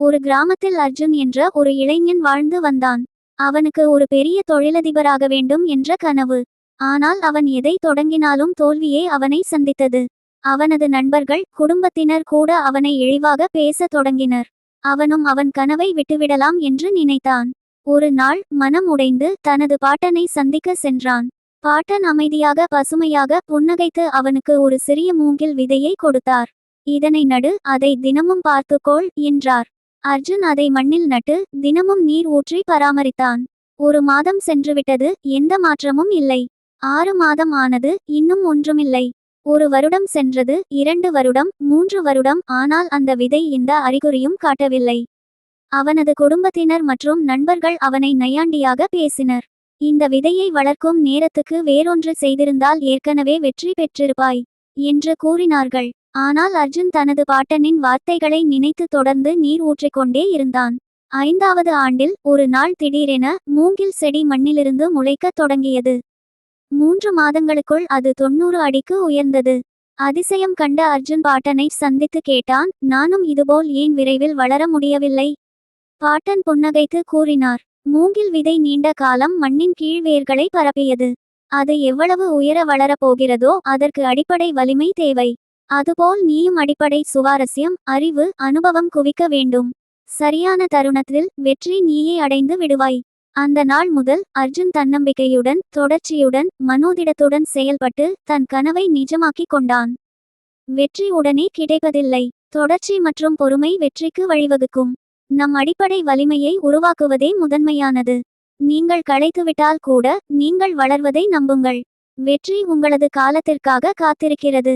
ஒரு கிராமத்தில் அர்ஜுன் என்ற ஒரு இளைஞன் வாழ்ந்து வந்தான். அவனுக்கு ஒரு பெரிய தொழிலதிபராக வேண்டும் என்ற கனவு. ஆனால் அவன் எதை தொடங்கினாலும் தோல்வியே அவனை சந்தித்தது. அவனது நண்பர்கள், குடும்பத்தினர் கூட அவனை இழிவாக பேசத் தொடங்கினர். அவனும் அவன் கனவை விட்டுவிடலாம் என்று நினைத்தான். ஒரு நாள் மனம் உடைந்து தனது பாட்டனை சந்திக்க சென்றான். பாட்டன் அமைதியாக பசுமையாக புன்னகைத்து அவனுக்கு ஒரு சிறிய மூங்கில் விதையை கொடுத்தார். இதனை நடு, அதை தினமும் பார்த்துக்கொள் என்றார். அர்ஜுன் அதை மண்ணில் நட்டு தினமும் நீர் ஊற்றி பராமரித்தான். ஒரு மாதம் சென்றுவிட்டது, எந்த மாற்றமும் இல்லை. 6 மாதம் ஆனது, இன்னும் ஒன்றுமில்லை. 1 வருடம் சென்றது, 2 வருடம், 3 வருடம், ஆனால் அந்த விதை எந்த அறிகுறியும் காட்டவில்லை. அவனது குடும்பத்தினர் மற்றும் நண்பர்கள் அவனை நையாண்டியாக பேசினர். இந்த விதையை வளர்க்கும் நேரத்துக்கு வேறொன்று செய்திருந்தால் ஏற்கனவே வெற்றி பெற்றிருப்பாய் என்று கூறினார்கள். ஆனால் அர்ஜுன் தனது பாட்டனின் வார்த்தைகளை நினைத்து தொடர்ந்து நீர் ஊற்றிக்கொண்டே இருந்தான். 5வது ஆண்டில் ஒரு நாள் திடீரென மூங்கில் செடி மண்ணிலிருந்து முளைக்கத் தொடங்கியது. 3 மாதங்களுக்குள் அது 90 அடிக்கு உயர்ந்தது. அதிசயம் கண்ட அர்ஜுன் பாட்டனை சந்தித்து கேட்டான், நானும் இதுபோல் ஏன் விரைவில் வளர முடியவில்லை? பாட்டன் புன்னகைத்து கூறினார், மூங்கில் விதை நீண்ட காலம் மண்ணின் கீழ் வேர்களை பரப்பியது. அது எவ்வளவு உயர வளரப்போகிறதோ அதற்கு அடிப்படை வலிமை தேவை. அதுபோல் நீயும் அடிப்படை சுவாரஸ்யம், அறிவு, அனுபவம் குவிக்க வேண்டும். சரியான தருணத்தில் வெற்றி நீயே அடைந்து விடுவாய். அந்த நாள் முதல் அர்ஜுன் தன்னம்பிக்கையுடன், தொடர்ச்சியுடன், மனோதிடத்துடன் செயல்பட்டு தன் கனவை நிஜமாக்கிக் கொண்டான். வெற்றி உடனே கிடைப்பதில்லை. தொடர்ச்சி மற்றும் பொறுமை வெற்றிக்கு வழிவகுக்கும். நம் அடிப்படை வலிமையை உருவாக்குவதே முதன்மையானது. நீங்கள் களைத்துவிட்டால் கூட நீங்கள் வளர்வதை நம்புங்கள். வெற்றி உங்களது காலத்திற்காக காத்திருக்கிறது.